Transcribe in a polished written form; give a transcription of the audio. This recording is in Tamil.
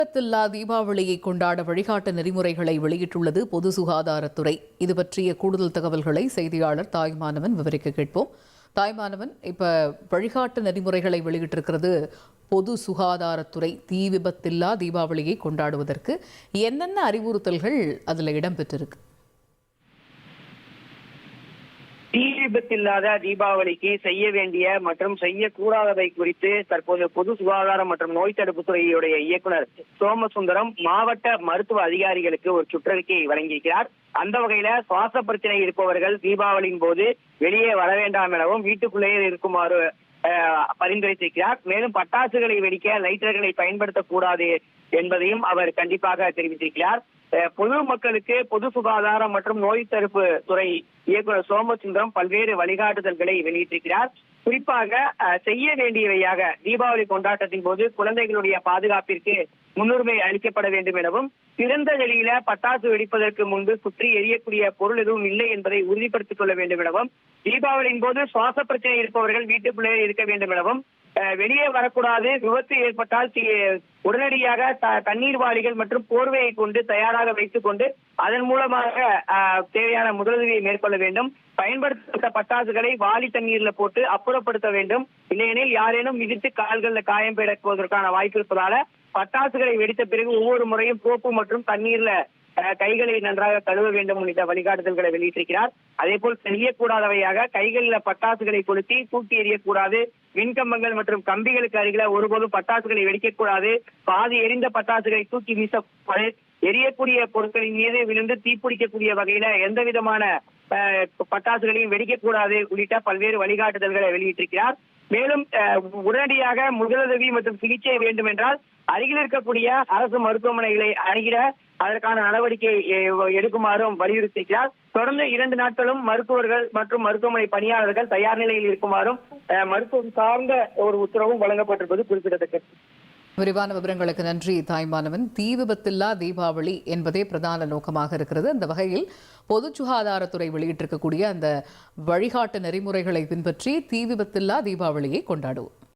விபத்தில்லா தீபாவளியை கொண்டாட வழிகாட்டு நெறிமுறைகளை வெளியிட்டுள்ளது பொது சுகாதாரத்துறை. இது பற்றிய கூடுதல் தகவல்களை செய்தியாளர் தாய்மானவன் விவரிக்க கேட்போம். தாய்மானவன், இப்ப வழிகாட்டு நெறிமுறைகளை வெளியிட்டிருக்கிறது பொது சுகாதாரத்துறை. தீ விபத்தில்லா தீபாவளியை கொண்டாடுவதற்கு என்னென்ன அறிவுறுத்தல்கள் அதுல இடம்பெற்றிருக்கு? தீ விபத்தில்லாத தீபாவளிக்கு செய்ய வேண்டிய மற்றும் செய்யக்கூடாதவை குறித்து தற்போது பொது சுகாதாரம் மற்றும் நோய் தடுப்பு துறையுடைய இயக்குனர் சோமசுந்தரம் மாவட்ட மருத்துவ அதிகாரிகளுக்கு ஒரு சுற்றறிக்கையை வழங்கியிருக்கிறார். அந்த வகையில சுவாச பிரச்சனை இருப்பவர்கள் தீபாவளியின் போது வெளியே வர வேண்டாம் எனவும் வீட்டுக்குள்ளேயே இருக்குமாறு பரிந்துரைத்திருக்கிறார். மேலும் பட்டாசுகளை வெடிக்க லைட்டர்களை பயன்படுத்தக்கூடாது என்பதையும் அவர் கண்டிப்பாக தெரிவித்திருக்கிறார். பொது மக்களுக்கு பொது சுகாதாரம் மற்றும் நோய் தடுப்பு துறை இயக்குநர் சோமசுந்தரம் பல்வேறு வழிகாட்டுதல்களை வெளியிட்டிருக்கிறார். குறிப்பாக செய்ய வேண்டியவையாக தீபாவளி கொண்டாட்டத்தின் போது குழந்தைகளுடைய பாதுகாப்பிற்கு முன்னுரிமை அளிக்கப்பட வேண்டும் எனவும், திறந்த வெளியில பட்டாசு வெடிப்பதற்கு முன்பு சுற்றி எரியக்கூடிய பொருள் எதுவும் இல்லை என்பதை உறுதிப்படுத்திக் கொள்ள வேண்டும் எனவும், தீபாவளியின் போது சுவாச பிரச்சனை இருப்பவர்கள் வீட்டுக்குள்ளே இருக்க வேண்டும் எனவும், வெளியே வரக்கூடாது, விபத்து ஏற்பட்டால் உடனடியாக தண்ணீர் வாளிகள் மற்றும் போர்வையை கொண்டு தயாராக வைத்துக் கொண்டு அதன் மூலமாக தேவையான முதலுதவியை மேற்கொள்ள வேண்டும். பயன்படுத்தப்பட்ட பட்டாசுகளை வாளி தண்ணீர்ல போட்டு அப்புறப்படுத்த வேண்டும். இல்லையெனில் யாரேனும் மிதித்து கால்களில் காயம் பெறுவதற்கான வாய்ப்பு இருப்பதால பட்டாசுகளை வெடித்த பிறகு ஒவ்வொரு முறையும் சோப்பு மற்றும் தண்ணீர்ல கைகளை நன்றாக கழுவ வேண்டும் உள்ளிட்ட வழிகாட்டுதல்களை வெளியிட்டிருக்கிறார். அதே போல் செய்யக்கூடாதவையாக கைகளில் பட்டாசுகளை கொளுத்தி தூக்கி எறியக்கூடாது, மின்கம்பங்கள் மற்றும் கம்பிகளுக்கு அருகில ஒருபோதும் பட்டாசுகளை வெடிக்கக்கூடாது, பாதி எரிந்த பட்டாசுகளை தூக்கி வீசக்கூடாது, எரியக்கூடிய பொருட்களின் மீது விழுந்து தீப்பிடிக்கக்கூடிய வகையில எந்த விதமான பட்டாசுகளையும் வெடிக்கக்கூடாது உள்ளிட்ட பல்வேறு வழிகாட்டுதல்களை வெளியிட்டிருக்கிறார். மேலும் உடனடியாக முதலுதவி மற்றும் சிகிச்சை வேண்டும் என்றால் அருகில் இருக்கக்கூடிய அரசு மருத்துவமனைகளை அணுகிட அதற்கான நடவடிக்கை எடுக்குமாறும் வலியுறுத்தியிருக்கிறார். தொடர்ந்து 2 நாட்களும் மருத்துவர்கள் மற்றும் மருத்துவமனை பணியாளர்கள் தயார் நிலையில் இருக்குமாறும் மருத்துவம் சார்ந்த ஒரு உத்தரவும் வழங்கப்பட்டிருப்பது குறிப்பிடத்தக்கது. விரிவான விவரங்களுக்கு நன்றி தாய்மானவன். தீ விபத்தில்லா தீபாவளி என்பதே பிரதான நோக்கமாக இருக்கிறது. அந்த வகையில் பொது சுகாதாரத்துறை வெளியிட்டிருக்கக்கூடிய அந்த வழிகாட்டு நெறிமுறைகளை பின்பற்றி தீ விபத்தில்லா தீபாவளியை கொண்டாடுவோம்.